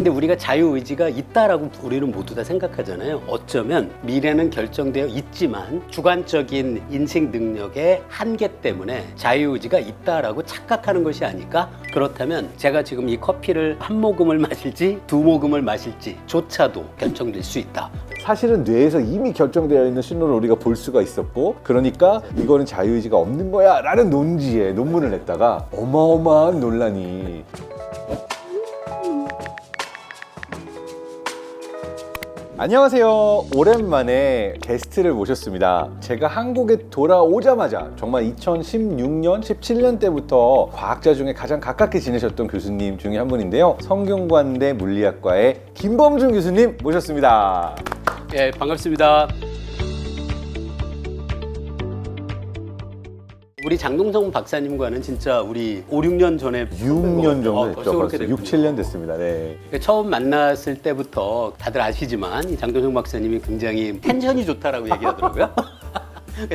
근데 우리가 자유의지가 있다라고 우리는 모두 다 생각하잖아요. 어쩌면 미래는 결정되어 있지만 주관적인 인식 능력의 한계 때문에 자유의지가 있다라고 착각하는 것이 아닐까? 그렇다면 제가 지금 이 커피를 한 모금을 마실지 두 모금을 마실지 조차도 결정될 수 있다. 사실은 뇌에서 이미 결정되어 있는 신호를 우리가 볼 수가 있었고, 그러니까 이거는 자유의지가 없는 거야 라는 논지에 논문을 냈다가 어마어마한 논란이. 안녕하세요. 오랜만에 게스트를 모셨습니다. 제가 한국에 돌아오자마자 정말 2016년, 17년 때부터 과학자 중에 가장 가깝게 지내셨던 교수님 중에 한 분인데요. 성균관대 물리학과의 김범준 교수님 모셨습니다. 예, 반갑습니다. 우리 장동성 박사님과는 진짜 우리 5, 6년 전에 6년 정도 됐죠. 벌써 6, 7년 됐습니다. 네. 처음 만났을 때부터 다들 아시지만 이 장동성 박사님이 굉장히 텐션이 좋다라고 얘기하더라고요.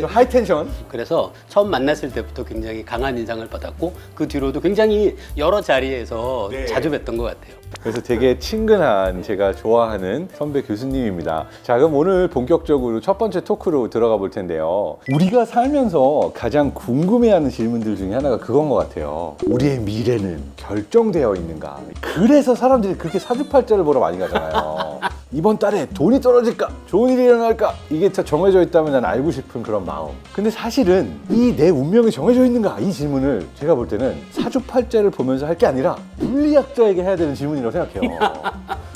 하이텐션. 그래서 처음 만났을 때부터 굉장히 강한 인상을 받았고 그 뒤로도 굉장히 여러 자리에서 자주 뵀던 것 같아요. 그래서 되게 친근한, 제가 좋아하는 선배 교수님입니다. 자, 그럼 오늘 본격적으로 첫 번째 토크로 들어가 볼 텐데요. 우리가 살면서 가장 궁금해하는 질문들 중에 하나가 그건 것 같아요. 우리의 미래는 결정되어 있는가? 그래서 사람들이 그렇게 사주팔자를 보러 많이 가잖아요. 이번 달에 돈이 떨어질까? 좋은 일이 일어날까? 이게 다 정해져 있다면 난 알고 싶은 그런 마음. 근데 사실은 이 내 운명이 정해져 있는가? 이 질문을 제가 볼 때는 사주팔자를 보면서 할 게 아니라 물리학자에게 해야 되는 질문이라고 생각해요.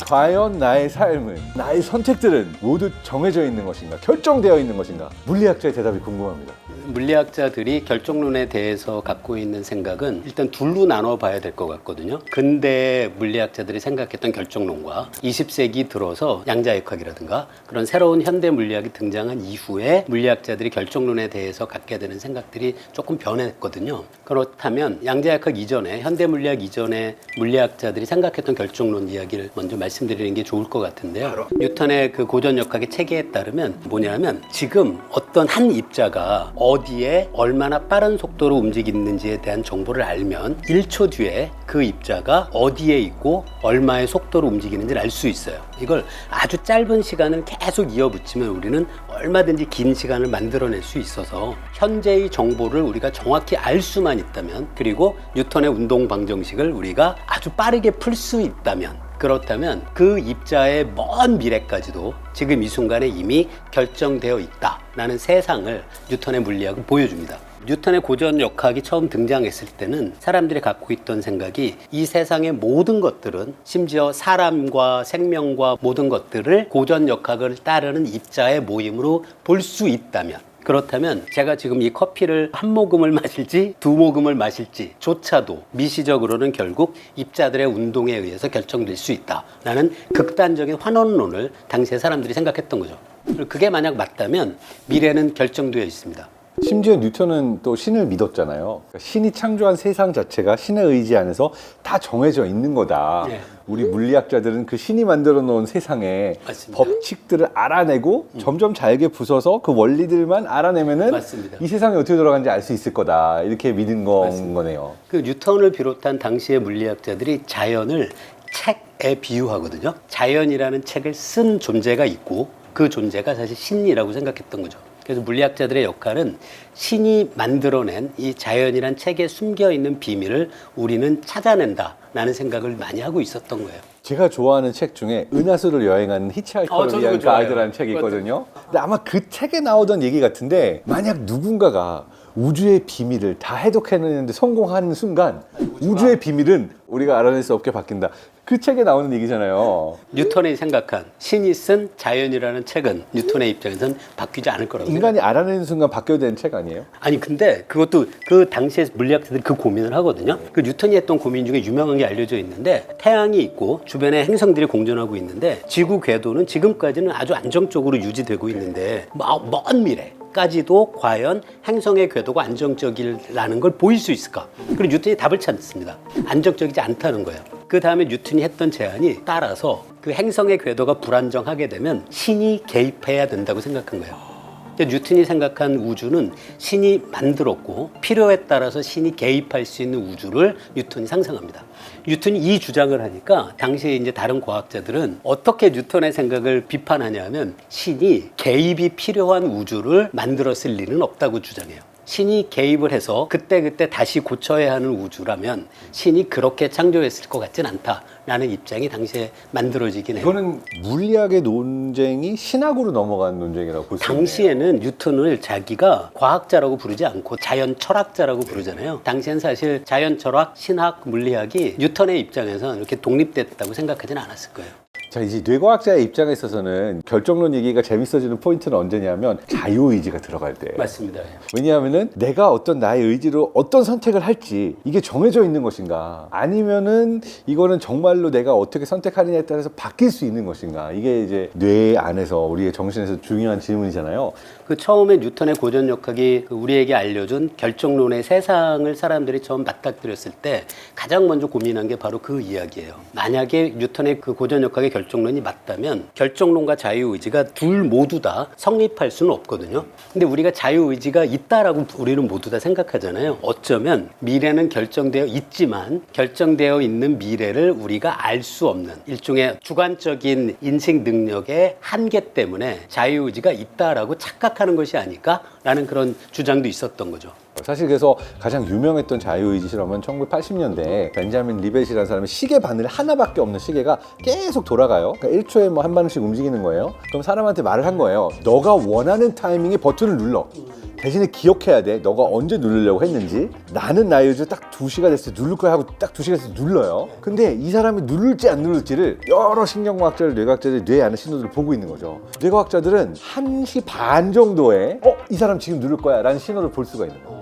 과연 나의 삶은, 나의 선택들은 모두 정해져 있는 것인가? 결정되어 있는 것인가? 물리학자의 대답이 궁금합니다. 물리학자들이 결정론에 대해서 갖고 있는 생각은 일단 둘로 나눠 봐야 될 것 같거든요. 근대 물리학자들이 생각했던 결정론과 20세기 들어서 양자역학이라든가 그런 새로운 현대 물리학이 등장한 이후에 물리학자들이 결정론에 대해서 갖게 되는 생각들이 조금 변했거든요. 그렇다면 양자역학 이전에, 현대 물리학 이전에 물리학자들이 생각했던 결정론 이야기를 먼저 말씀드리는 게 좋을 것 같은데요. 뉴턴의 그 고전역학의 체계에 따르면 뭐냐면 지금 어떤 한 입자가 어디에 얼마나 빠른 속도로 움직이는지에 대한 정보를 알면 1초 뒤에 그 입자가 어디에 있고 얼마의 속도로 움직이는지를 알 수 있어요. 이걸 아주 짧은 시간을 계속 이어붙이면 우리는 얼마든지 긴 시간을 만들어낼 수 있어서 현재의 정보를 우리가 정확히 알 수만 있다면, 그리고 뉴턴의 운동 방정식을 우리가 아주 빠르게 풀 수 있다면, 그렇다면 그 입자의 먼 미래까지도 지금 이 순간에 이미 결정되어 있다라는 세상을 뉴턴의 물리학은 보여줍니다. 뉴턴의 고전 역학이 처음 등장했을 때는 사람들이 갖고 있던 생각이 이 세상의 모든 것들은, 심지어 사람과 생명과 모든 것들을 고전 역학을 따르는 입자의 모임으로 볼 수 있다면, 그렇다면 제가 지금 이 커피를 한 모금을 마실지 두 모금을 마실지 조차도 미시적으로는 결국 입자들의 운동에 의해서 결정될 수 있다라는 극단적인 환원론을 당시에 사람들이 생각했던 거죠. 그게 만약 맞다면 미래는 결정되어 있습니다. 심지어 뉴턴은 또 신을 믿었잖아요. 그러니까 신이 창조한 세상 자체가 신의 의지 안에서 다 정해져 있는 거다. 네. 우리 물리학자들은 그 신이 만들어 놓은 세상의 맞습니다. 법칙들을 알아내고 점점 잘게 부숴서 그 원리들만 알아내면은 맞습니다. 이 세상이 어떻게 돌아가는지 알 수 있을 거다. 이렇게 믿은 맞습니다. 거네요. 그 뉴턴을 비롯한 당시의 물리학자들이 자연을 책에 비유하거든요. 자연이라는 책을 쓴 존재가 있고 그 존재가 사실 신이라고 생각했던 거죠. 그래서 물리학자들의 역할은 신이 만들어낸 이 자연이란 책에 숨겨있는 비밀을 우리는 찾아낸다라는 생각을 많이 하고 있었던 거예요. 제가 좋아하는 책 중에 은하수를 여행하는 히치하이커를 위한 가이드라는 책이 있거든요. 근데 아마 그 책에 나오던 얘기 같은데, 만약 누군가가 우주의 비밀을 다 해독해내는데 성공하는 순간 우주의 비밀은 우리가 알아낼 수 없게 바뀐다. 그 책에 나오는 얘기잖아요. 뉴턴이 생각한 신이 쓴 자연이라는 책은 뉴턴의 입장에서는 바뀌지 않을 거라고 인간이 알아내는 순간 바뀌어야 되는 책 아니에요? 아니 근데 그것도 그 당시에 물리학자들이 그 고민을 하거든요. 그 뉴턴이 했던 고민 중에 유명한 게 알려져 있는데, 태양이 있고 주변에 행성들이 공전하고 있는데 지구 궤도는 지금까지는 아주 안정적으로 유지되고 있는데 먼 미래까지도 과연 행성의 궤도가 안정적이라는 걸 보일 수 있을까? 그리고 뉴턴이 답을 찾습니다. 안정적이지 않다는 거예요. 그 다음에 뉴턴이 했던 제안이, 따라서 그 행성의 궤도가 불안정하게 되면 신이 개입해야 된다고 생각한 거예요. 근데 뉴턴이 생각한 우주는 신이 만들었고 필요에 따라서 신이 개입할 수 있는 우주를 뉴턴이 상상합니다. 뉴턴이 이 주장을 하니까 당시에 이제 다른 과학자들은 어떻게 뉴턴의 생각을 비판하냐면 신이 개입이 필요한 우주를 만들었을 리는 없다고 주장해요. 신이 개입을 해서 그때그때 다시 고쳐야 하는 우주라면 신이 그렇게 창조했을 것 같진 않다라는 입장이 당시에 만들어지긴 해요. 이거는 물리학의 논쟁이 신학으로 넘어간 논쟁이라고 볼 수 있네요. 당시에는 뉴턴을 자기가 과학자라고 부르지 않고 자연 철학자라고 부르잖아요. 당시엔 사실 자연 철학, 신학, 물리학이 뉴턴의 입장에서는 이렇게 독립됐다고 생각하지는 않았을 거예요. 자, 이제 뇌과학자의 입장에 있어서는 결정론 얘기가 재밌어지는 포인트는 언제냐면 자유의지가 들어갈 때. 맞습니다. 왜냐하면은 내가 어떤 나의 의지로 어떤 선택을 할지 이게 정해져 있는 것인가, 아니면은 이거는 정말로 내가 어떻게 선택하느냐에 따라서 바뀔 수 있는 것인가, 이게 이제 뇌 안에서 우리의 정신에서 중요한 질문이잖아요. 그 처음에 뉴턴의 고전역학이 우리에게 알려준 결정론의 세상을 사람들이 처음 맞닥뜨렸을 때 가장 먼저 고민한 게 바로 그 이야기예요. 만약에 뉴턴의 그 고전역학의 결정론이 맞다면 결정론과 자유의지가 둘 모두 다 성립할 수는 없거든요. 근데 우리가 자유의지가 있다라고 우리는 모두 다 생각하잖아요. 어쩌면 미래는 결정되어 있지만 결정되어 있는 미래를 우리가 알 수 없는 일종의 주관적인 인식 능력의 한계 때문에 자유의지가 있다라고 착각하는 것이 아닐까라는 그런 주장도 있었던 거죠. 사실 그래서 가장 유명했던 자유의지 실험은 1980년대에 벤자민 리벳이라는 사람이 시계 바늘 하나밖에 없는 시계가 계속 돌아가요. 그러니까 1초에 뭐 한 바늘씩 움직이는 거예요. 그럼 사람한테 말을 한 거예요. 너가 원하는 타이밍에 버튼을 눌러. 대신에 기억해야 돼. 너가 언제 누르려고 했는지. 나는 나의 의지로 딱 2시가 됐을 때 누를 거야 하고 딱 2시가 됐을 때 눌러요. 근데 이 사람이 누를지 안 누를지를 여러 신경과학자들, 뇌과학자들이 뇌 안에 신호들을 보고 있는 거죠. 뇌과학자들은 1시 반 정도에 이 사람 지금 누를 거야 라는 신호를 볼 수가 있는 거예요.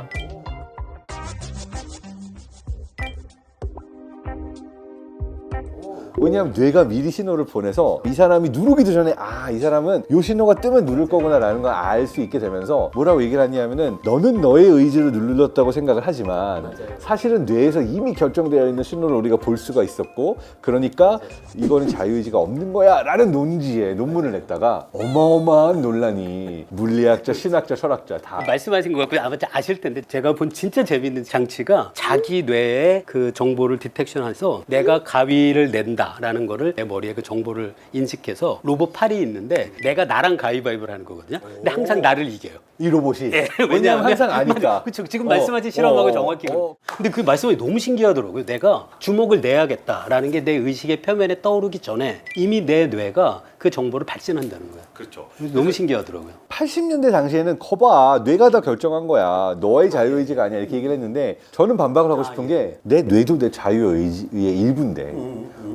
왜냐하면 뇌가 미리 신호를 보내서 이 사람이 누르기도 전에 이 사람은 이 신호가 뜨면 누를 거구나 라는 걸 알 수 있게 되면서 뭐라고 얘기를 하냐면은 너는 너의 의지로 눌렀다고 생각을 하지만 사실은 뇌에서 이미 결정되어 있는 신호를 우리가 볼 수가 있었고, 그러니까 이거는 자유의지가 없는 거야 라는 논지에 논문을 냈다가 어마어마한 논란이 물리학자, 신학자, 철학자 다 말씀하신 것 같고 아마 아실 텐데 제가 본 진짜 재밌는 장치가 자기 뇌의 그 정보를 디텍션해서 내가 가위를 낸다라는 거를 내 머리에 그 정보를 인식해서 로봇 팔이 있는데 내가 나랑 가위바위보를 하는 거거든요. 근데 항상 나를 이겨요. 이 로봇이 네, 왜냐하면 항상 아니까. 그렇죠. 지금 말씀하신 실험하고 정확히. 근데 그 말씀이 너무 신기하더라고요. 내가 주먹을 내야겠다라는 게 내 의식의 표면에 떠오르기 전에 이미 내 뇌가 그 정보를 발신한다는 거예요. 그렇죠. 너무 신기하더라고요. 80년대 당시에는 거봐, 뇌가 다 결정한 거야, 너의 자유의지가 아니야, 이렇게 얘기를 했는데 저는 반박을 하고 싶은 게 내 뇌도 내 자유의지의 일부인데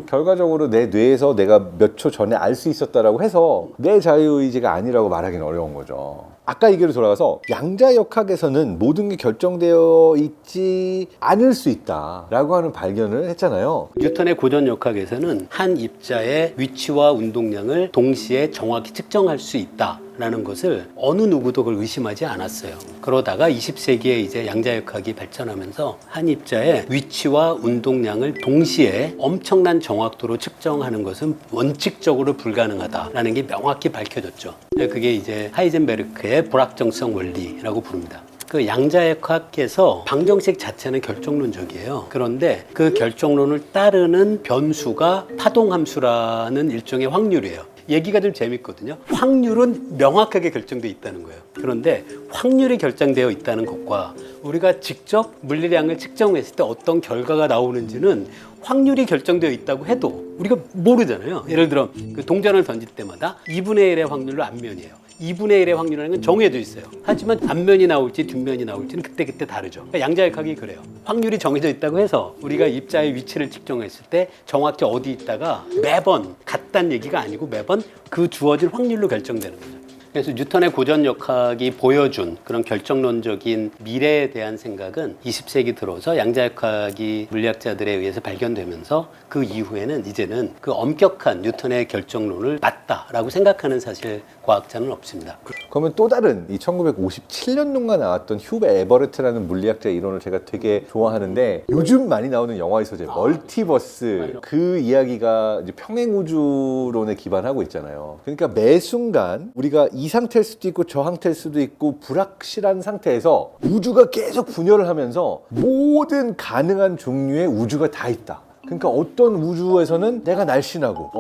결과적으로 내 뇌에서 내가 몇 초 전에 알 수 있었다라고 해서 내 자유의지가 아니라고 말하기는 어려운 거죠. 아까 얘기로 돌아가서 양자역학에서는 모든 게 결정되어 있지 않을 수 있다라고 하는 발견을 했잖아요. 뉴턴의 고전역학에서는 한 입자의 위치와 운동량을 동시에 정확히 측정할 수 있다라는 것을 어느 누구도 그걸 의심하지 않았어요. 그러다가 20세기에 이제 양자역학이 발전하면서 한 입자의 위치와 운동량을 동시에 엄청난 정확도로 측정하는 것은 원칙적으로 불가능하다라는 게 명확히 밝혀졌죠. 그게 이제 하이젠베르크의 불확정성 원리라고 부릅니다. 그 양자역학에서 방정식 자체는 결정론적이에요. 그런데 그 결정론을 따르는 변수가 파동함수라는 일종의 확률이에요. 얘기가 좀 재밌거든요. 확률은 명확하게 결정되어 있다는 거예요. 그런데 확률이 결정되어 있다는 것과 우리가 직접 물리량을 측정했을 때 어떤 결과가 나오는지는 확률이 결정되어 있다고 해도 우리가 모르잖아요. 예를 들어 그 동전을 던질 때마다 2분의 1의 확률로 앞면이에요. 2분의 1의 확률이라는 건 정해져 있어요. 하지만 앞면이 나올지 뒷면이 나올지는 그때그때 다르죠. 그러니까 양자역학이 그래요. 확률이 정해져 있다고 해서 우리가 입자의 위치를 측정했을 때 정확히 어디 있다가 매번 같다는 얘기가 아니고 매번 그 주어질 확률로 결정되는 거죠. 그래서 뉴턴의 고전역학이 보여준 그런 결정론적인 미래에 대한 생각은 20세기 들어서 양자역학이 물리학자들에 의해서 발견되면서 그 이후에는 이제는 그 엄격한 뉴턴의 결정론을 맞다라고 생각하는 사실 과학자는 없습니다. 그러면 또 다른 이 1957년도가 나왔던 휴 에버레트라는 물리학자의 이론을 제가 되게 좋아하는데 요즘 많이 나오는 영화의 소재 멀티버스, 그 이야기가 이제 평행우주론에 기반하고 있잖아요. 그러니까 매 순간 우리가 이 상태일 수도 있고 저 상태일 수도 있고 불확실한 상태에서 우주가 계속 분열을 하면서 모든 가능한 종류의 우주가 다 있다. 그러니까 어떤 우주에서는 내가 날씬하고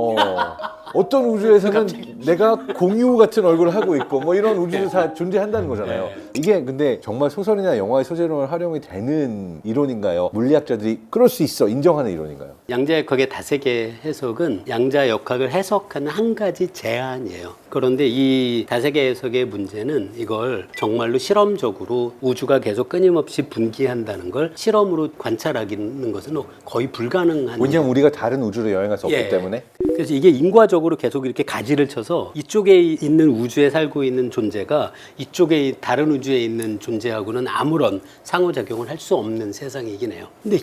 어떤 우주에서는 내가 공유 같은 얼굴을 하고 있고 뭐 이런 우주도 다 존재한다는 거잖아요. 이게 근데 정말 소설이나 영화의 소재로 활용이 되는 이론인가요? 물리학자들이 그럴 수 있어 인정하는 이론인가요? 양자역학의 다세계 해석은 양자역학을 해석하는 한 가지 제안이에요. 그런데 이 다세계 해석의 문제는 이걸 정말로 실험적으로 우주가 계속 끊임없이 분기한다는 걸 실험으로 관찰하는 것은 거의 불가능한. 왜냐면 우리가 다른 우주로 여행할 수 없기 예. 때문에. 그래서 이게 인과적으로 계속 이렇게 가지를 쳐서 이쪽에 있는 우주에 살고 있는 존재가 이쪽에 다른 우주에 있는 존재하고는 아무런 상호작용을 할 수 없는 세상이긴 해요. 근데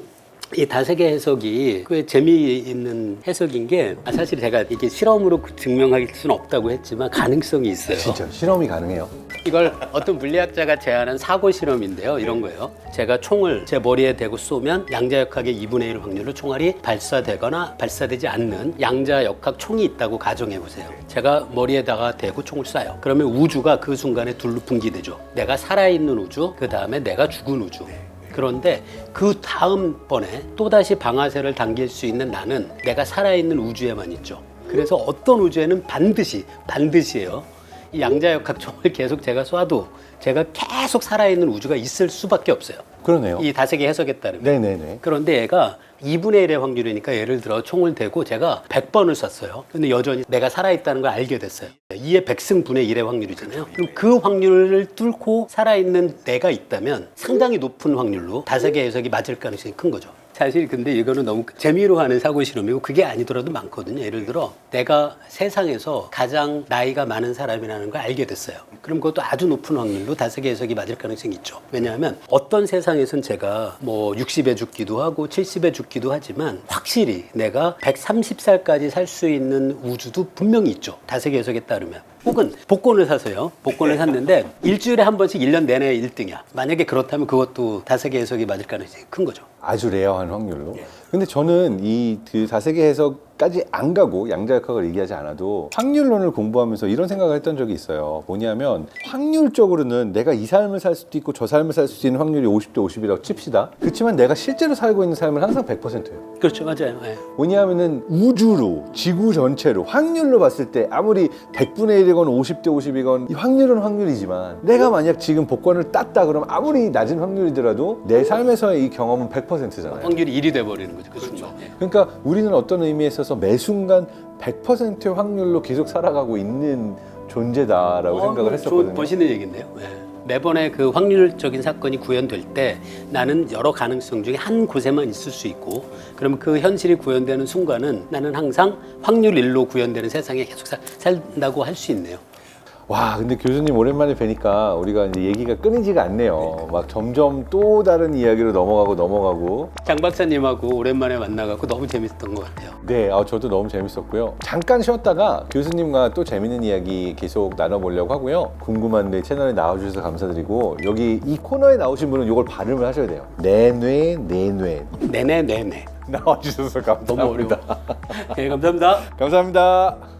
이 다세계 해석이 꽤 재미있는 해석인 게 사실 제가 이게 실험으로 증명할 수는 없다고 했지만 가능성이 있어요. 진짜 실험이 가능해요. 이걸 어떤 물리학자가 제안한 사고 실험인데요. 이런 거예요. 제가 총을 제 머리에 대고 쏘면 양자역학의 2분의 1 확률로 총알이 발사되거나 발사되지 않는 양자역학 총이 있다고 가정해 보세요. 제가 머리에다가 대고 총을 쏴요. 그러면 우주가 그 순간에 둘로 분기되죠. 내가 살아있는 우주, 그 다음에 내가 죽은 우주. 그런데 그 다음번에 또다시 방아쇠를 당길 수 있는 나는 내가 살아있는 우주에만 있죠. 그래서 어떤 우주에는 반드시예요. 이 양자역학 총을 계속 제가 쏴도 제가 계속 살아있는 우주가 있을 수밖에 없어요. 그러네요. 이 다세계 해석에 따르면. 네네네. 그런데 얘가 2분의 1의 확률이니까 예를 들어 총을 대고 제가 100번을 쐈어요. 근데 여전히 내가 살아있다는 걸 알게 됐어요. 2의 100승분의 1의 확률이잖아요. 그럼 그 확률을 뚫고 살아있는 내가 있다면 상당히 높은 확률로 다세계 해석이 맞을 가능성이 큰 거죠. 사실 근데 이거는 너무 재미로 하는 사고 실험이고 그게 아니더라도 많거든요. 예를 들어 내가 세상에서 가장 나이가 많은 사람이라는 걸 알게 됐어요. 그럼 그것도 아주 높은 확률로 다세계 해석이 맞을 가능성이 있죠. 왜냐하면 어떤 세상에선 제가 뭐 60에 죽기도 하고 70에 죽기도 하지만 확실히 내가 130살까지 살 수 있는 우주도 분명히 있죠. 다세계 해석에 따르면. 혹은 복권을 사서요. 복권을 샀는데 일주일에 한 번씩 1년 내내 1등이야. 만약에 그렇다면 그것도 다세계 해석이 맞을 가능성이 큰 거죠. 아주 레어한 확률로. 근데 저는 이 그 다세계 해석까지 안 가고 양자역학을 얘기하지 않아도 확률론을 공부하면서 이런 생각을 했던 적이 있어요. 뭐냐면 확률적으로는 내가 이 삶을 살 수도 있고 저 삶을 살 수 있는 확률이 50대 50이라고 칩시다. 그렇지만 내가 실제로 살고 있는 삶은 항상 100%예요. 그렇죠. 맞아요. 네. 왜냐하면은 우주로 지구 전체로 확률로 봤을 때 아무리 100분의 1이건 50대 50이건 이 확률은 확률이지만 내가 만약 지금 복권을 땄다 그러면 아무리 낮은 확률이더라도 내 삶에서의 이 경험은 100%잖아요. 확률이 1이 돼버리는 거죠. 그 순간. 네. 그러니까 우리는 어떤 의미에 있어서 매 순간 100%의 확률로 계속 살아가고 있는 존재다라고 생각을 했었거든요. 멋있는 얘기인데요. 네. 매번의 그 확률적인 사건이 구현될 때 나는 여러 가능성 중에 한 곳에만 있을 수 있고 그러면 그 현실이 구현되는 순간은 나는 항상 확률 1로 구현되는 세상에 계속 산다고 할 수 있네요. 와, 근데 교수님 오랜만에 뵈니까 우리가 이제 얘기가 끊이지가 않네요. 막 점점 또 다른 이야기로 넘어가고. 장 박사님하고 오랜만에 만나갖고 너무 재밌었던 것 같아요. 네, 저도 너무 재밌었고요. 잠깐 쉬었다가 교수님과 또 재밌는 이야기 계속 나눠보려고 하고요. 궁금한데 채널에 나와주셔서 감사드리고 여기 이 코너에 나오신 분은 이걸 발음을 하셔야 돼요. 내뇌 네네. 나와주셔서 감사합니다. 너무 어려워. 네, 감사합니다. 감사합니다.